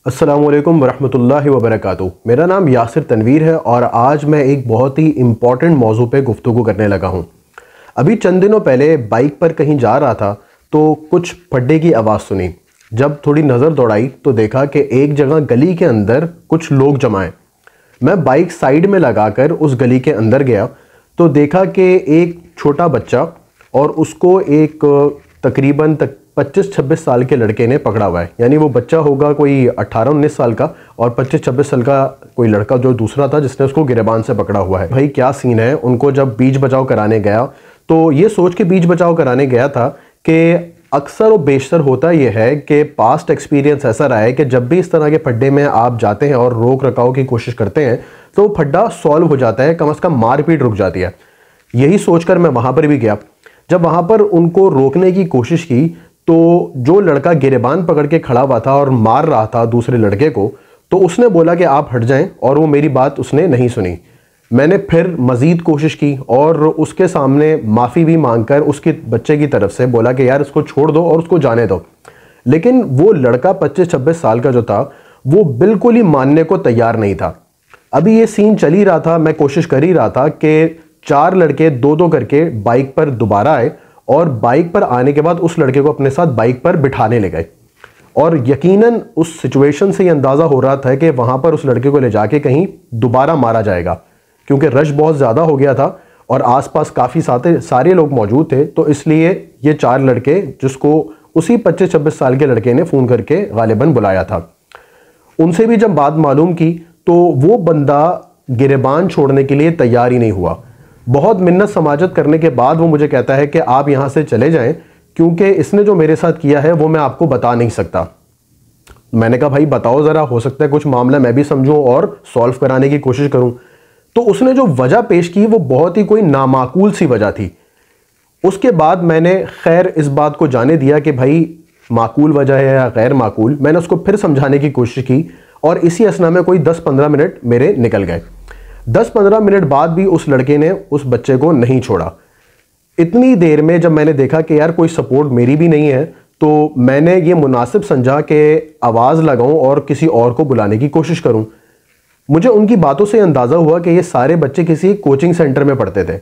अस्सलामुअलैकुम वरहमतुल्लाहि वबरकातुहू। मेरा नाम यासिर तनवीर है और आज मैं एक बहुत ही इम्पॉर्टेंट मौजू पे गुफ्तगू करने लगा हूँ। अभी चंद दिनों पहले बाइक पर कहीं जा रहा था तो कुछ फड्डे की आवाज़ सुनी। जब थोड़ी नज़र दौड़ाई तो देखा कि एक जगह गली के अंदर कुछ लोग जमा हैं। मैं बाइक साइड में लगाकर उस गली के अंदर गया तो देखा कि एक छोटा बच्चा और उसको एक तकरीबन 25-26 साल के लड़के ने पकड़ा हुआ है। यानी वो बच्चा होगा कोई 18-19 साल का और 25-26 साल का कोई लड़का जो दूसरा था जिसने उसको गिरेबान से पकड़ा हुआ है। भाई क्या सीन है। उनको जब बीच बचाव कराने गया तो ये सोच के बीच बचाव कराने गया था कि अक्सर और बेशतर होता यह है कि पास्ट एक्सपीरियंस ऐसा रहा है कि जब भी इस तरह के फड्डे में आप जाते हैं और रोक रखाव की कोशिश करते हैं तो फड्डा सॉल्व हो जाता है, कम से कम मारपीट रुक जाती है। यही सोचकर मैं वहाँ पर भी गया। जब वहाँ पर उनको रोकने की कोशिश की तो जो लड़का गिरेबान पकड़ के खड़ा हुआ था और मार रहा था दूसरे लड़के को, तो उसने बोला कि आप हट जाएं और वो मेरी बात उसने नहीं सुनी। मैंने फिर मज़ीद कोशिश की और उसके सामने माफ़ी भी मांगकर उसके बच्चे की तरफ से बोला कि यार इसको छोड़ दो और उसको जाने दो। लेकिन वो लड़का 25-26 साल का जो था वो बिल्कुल ही मानने को तैयार नहीं था। अभी ये सीन चल ही रहा था, मैं कोशिश कर ही रहा था कि 4 लड़के दो दो करके बाइक पर दोबारा आए और बाइक पर आने के बाद उस लड़के को अपने साथ बाइक पर बिठाने ले गए। और यकीनन उस सिचुएशन से ये अंदाज़ा हो रहा था कि वहाँ पर उस लड़के को ले जाके कहीं दोबारा मारा जाएगा, क्योंकि रश बहुत ज़्यादा हो गया था और आसपास काफ़ी सारे लोग मौजूद थे। तो इसलिए ये 4 लड़के जिसको उसी 25-26 साल के लड़के ने फ़ोन करके गालिबन बुलाया था, उनसे भी जब बात मालूम की तो वो बंदा गिरेबान छोड़ने के लिए तैयार ही नहीं हुआ। बहुत मिन्नत समाजत करने के बाद वो मुझे कहता है कि आप यहाँ से चले जाएं, क्योंकि इसने जो मेरे साथ किया है वो मैं आपको बता नहीं सकता। मैंने कहा भाई बताओ ज़रा, हो सकता है कुछ मामला मैं भी समझूं और सॉल्व कराने की कोशिश करूं। तो उसने जो वजह पेश की वो बहुत ही कोई नामाकूल सी वजह थी। उसके बाद मैंने खैर इस बात को जाने दिया कि भाई माकूल वजह है या गैर माकूल। मैंने उसको फिर समझाने की कोशिश की और इसी असना में कोई 10-15 मिनट मेरे निकल गए। 10-15 मिनट बाद भी उस लड़के ने उस बच्चे को नहीं छोड़ा। इतनी देर में जब मैंने देखा कि यार कोई सपोर्ट मेरी भी नहीं है तो मैंने ये मुनासिब समझा कि आवाज़ लगाऊं और किसी और को बुलाने की कोशिश करूं। मुझे उनकी बातों से अंदाज़ा हुआ कि ये सारे बच्चे किसी कोचिंग सेंटर में पढ़ते थे।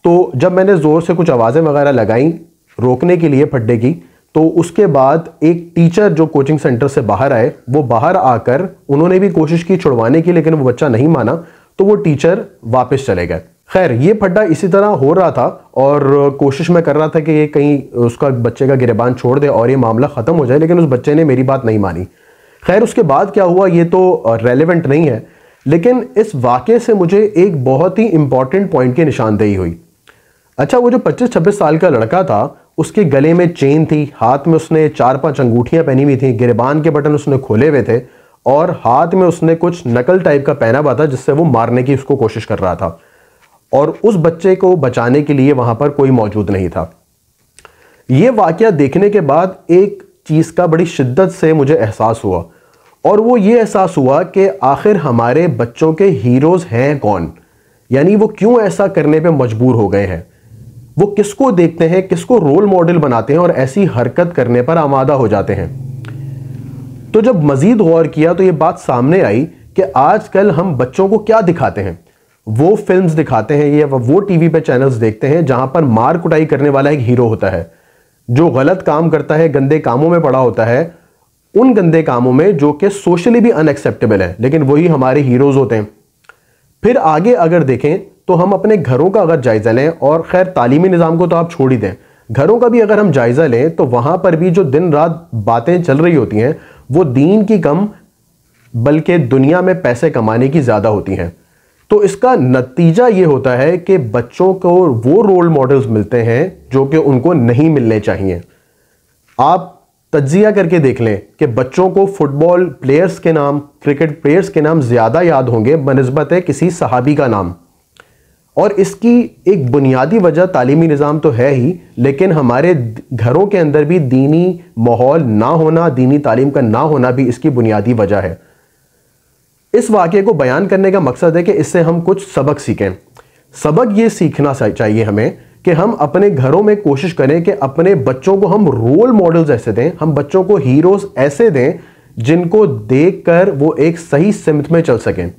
तो जब मैंने ज़ोर से कुछ आवाज़ें वगैरह लगाई रोकने के लिए फड्डे की, तो उसके बाद एक टीचर जो कोचिंग सेंटर से बाहर आए, वो बाहर आकर उन्होंने भी कोशिश की छुड़वाने की, लेकिन वो बच्चा नहीं माना तो वो टीचर वापस चले गए। खैर ये फड्डा इसी तरह हो रहा था और कोशिश मैं कर रहा था कि ये कहीं उसका बच्चे का गिरेबान छोड़ दे और ये मामला ख़त्म हो जाए, लेकिन उस बच्चे ने मेरी बात नहीं मानी। खैर उसके बाद क्या हुआ ये तो रेलेवेंट नहीं है, लेकिन इस वाक़े से मुझे एक बहुत ही इंपॉर्टेंट पॉइंट की निशानदेही हुई। अच्छा, वो जो 25-26 साल का लड़का था उसके गले में चेन थी, हाथ में उसने 4-5 अंगूठियाँ पहनी हुई थी, गिरेबान के बटन उसने खोले हुए थे और हाथ में उसने कुछ नकल टाइप का पहना हुआ था जिससे वो मारने की उसको कोशिश कर रहा था। और उस बच्चे को बचाने के लिए वहां पर कोई मौजूद नहीं था। ये वाकया देखने के बाद एक चीज़ का बड़ी शिद्दत से मुझे एहसास हुआ, और वो ये एहसास हुआ कि आखिर हमारे बच्चों के हीरोज़ हैं कौन। यानी वो क्यों ऐसा करने पे मजबूर हो गए हैं, वो किसको देखते हैं, किसको रोल मॉडल बनाते हैं और ऐसी हरकत करने पर आमादा हो जाते हैं। तो जब मजीद गौर किया तो ये बात सामने आई कि आजकल हम बच्चों को क्या दिखाते हैं। वो फिल्म्स दिखाते हैं या वो टीवी पे चैनल्स देखते हैं जहां पर मार कुटाई करने वाला एक हीरो होता है, जो गलत काम करता है, गंदे कामों में पड़ा होता है, उन गंदे कामों में जो कि सोशली भी अनएक्सेप्टेबल है, लेकिन वही हमारे हीरोज होते हैं। फिर आगे अगर देखें तो हम अपने घरों का अगर जायजा लें, और खैर तालीमी निज़ाम को तो आप छोड़ ही दें, घरों का भी अगर हम जायजा लें तो वहां पर भी जो दिन रात बातें चल रही होती हैं वो दीन की कम बल्कि दुनिया में पैसे कमाने की ज़्यादा होती हैं। तो इसका नतीजा ये होता है कि बच्चों को वो रोल मॉडल्स मिलते हैं जो कि उनको नहीं मिलने चाहिए। आप तज्जिया करके देख लें कि बच्चों को फुटबॉल प्लेयर्स के नाम, क्रिकेट प्लेयर्स के नाम ज़्यादा याद होंगे बनिस्बत है किसी सहाबी का नाम। और इसकी एक बुनियादी वजह तालीमी निज़ाम तो है ही, लेकिन हमारे घरों के अंदर भी दीनी माहौल ना होना, दीनी तालीम का ना होना भी इसकी बुनियादी वजह है। इस वाक़े को बयान करने का मकसद है कि इससे हम कुछ सबक सीखें। सबक ये सीखना चाहिए हमें कि हम अपने घरों में कोशिश करें कि अपने बच्चों को हम रोल मॉडल्स ऐसे दें, हम बच्चों को हीरोज़ ऐसे दें जिनको देखकर वो एक सही सिमत में चल सकें।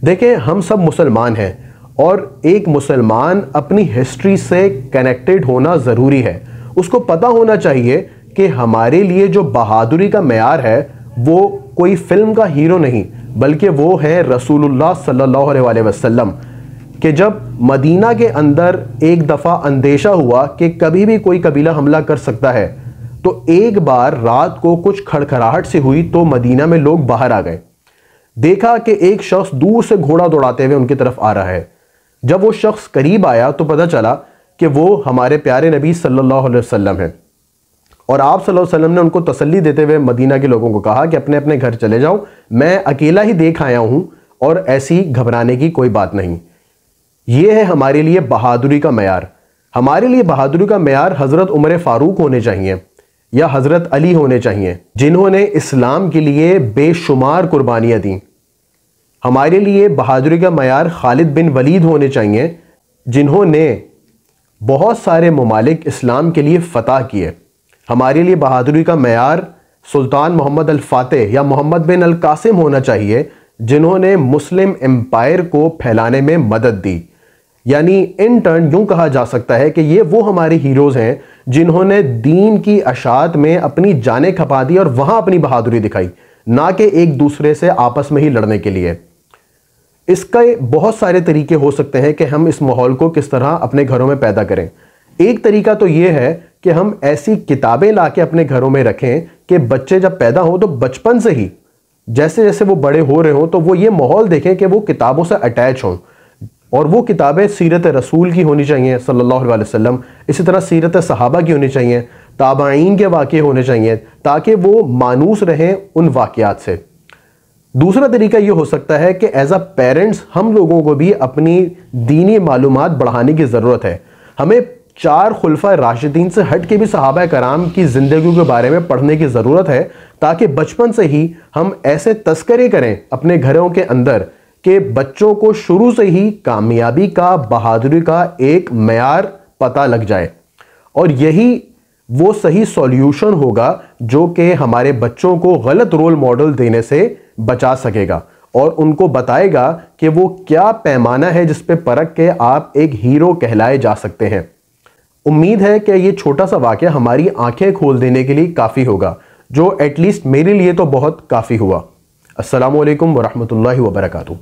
देखें, हम सब मुसलमान हैं और एक मुसलमान अपनी हिस्ट्री से कनेक्टेड होना ज़रूरी है। उसको पता होना चाहिए कि हमारे लिए जो बहादुरी का मेयार है वो कोई फिल्म का हीरो नहीं, बल्कि वो है रसूलुल्लाह सल्लल्लाहु अलैहि वसल्लम। कि जब मदीना के अंदर एक दफ़ा अंदेशा हुआ कि कभी भी कोई कबीला हमला कर सकता है, तो एक बार रात को कुछ खड़खड़ाहट से हुई तो मदीना में लोग बाहर आ गए। देखा कि एक शख्स दूर से घोड़ा दौड़ाते हुए उनकी तरफ आ रहा है। जब वो शख्स करीब आया तो पता चला कि वो हमारे प्यारे नबी सल्लल्लाहु अलैहि वसल्लम हैं। और आप सल्लल्लाहु अलैहि वसल्लम ने उनको तसल्ली देते हुए मदीना के लोगों को कहा कि अपने अपने घर चले जाओ, मैं अकेला ही देख आया हूं और ऐसी घबराने की कोई बात नहीं। ये है हमारे लिए बहादुरी का मेयार। हमारे लिए बहादुरी का मेयार हज़रत उमर फ़ारूक होने चाहिए या हज़रत अली होने चाहिए, जिन्होंने इस्लाम के लिए बेशुमार कुर्बानियाँ दी। हमारे लिए बहादुरी का मेयार खालिद बिन वलीद होने चाहिए, जिन्होंने बहुत सारे ममालिक इस्लाम के लिए फ़तह किए। हमारे लिए बहादुरी का मेयार सुल्तान मोहम्मद अल फ़ातेह या मोहम्मद बिन अल कासिम होना चाहिए, जिन्होंने मुस्लिम एम्पायर को फैलाने में मदद दी। यानी इन टर्न यूं कहा जा सकता है कि ये वो हमारे हीरोज़ हैं जिन्होंने दीन की अशात में अपनी जानें खपा दी और वहां अपनी बहादुरी दिखाई, ना कि एक दूसरे से आपस में ही लड़ने के लिए। इसके बहुत सारे तरीके हो सकते हैं कि हम इस माहौल को किस तरह अपने घरों में पैदा करें। एक तरीका तो ये है कि हम ऐसी किताबें ला के अपने घरों में रखें कि बच्चे जब पैदा हो तो बचपन से ही जैसे जैसे वो बड़े हो रहे हो तो वो ये माहौल देखें कि वो किताबों से अटैच हों। और वो किताबें सीरत रसूल की होनी चाहिए सल्लल्लाहु अलैहि वसल्लम, इसी तरह सीरत सहाबा की होनी चाहिए, ताबाईन के वाक़े होने चाहिए, ताकि वो मानूस रहें उन वाक़यात से। दूसरा तरीका ये हो सकता है कि एज अ पेरेंट्स हम लोगों को भी अपनी दीनी मालूमात बढ़ाने की ज़रूरत है। हमें 4 खुलफा राशिदीन से हट के भी सहाबा कराम की ज़िंदगी के बारे में पढ़ने की ज़रूरत है, ताकि बचपन से ही हम ऐसे तस्करे करें अपने घरों के अंदर कि बच्चों को शुरू से ही कामयाबी का, बहादुरी का एक मेयार पता लग जाए। और यही वो सही सॉल्यूशन होगा जो कि हमारे बच्चों को गलत रोल मॉडल देने से बचा सकेगा और उनको बताएगा कि वो क्या पैमाना है जिस पे परख के आप एक हीरो कहलाए जा सकते हैं। उम्मीद है कि ये छोटा सा वाक़या हमारी आंखें खोल देने के लिए काफ़ी होगा, जो एटलीस्ट मेरे लिए तो बहुत काफ़ी हुआ। अस्सलामु अलैकुम वरहमतुल्लाहि वबरकातुहू।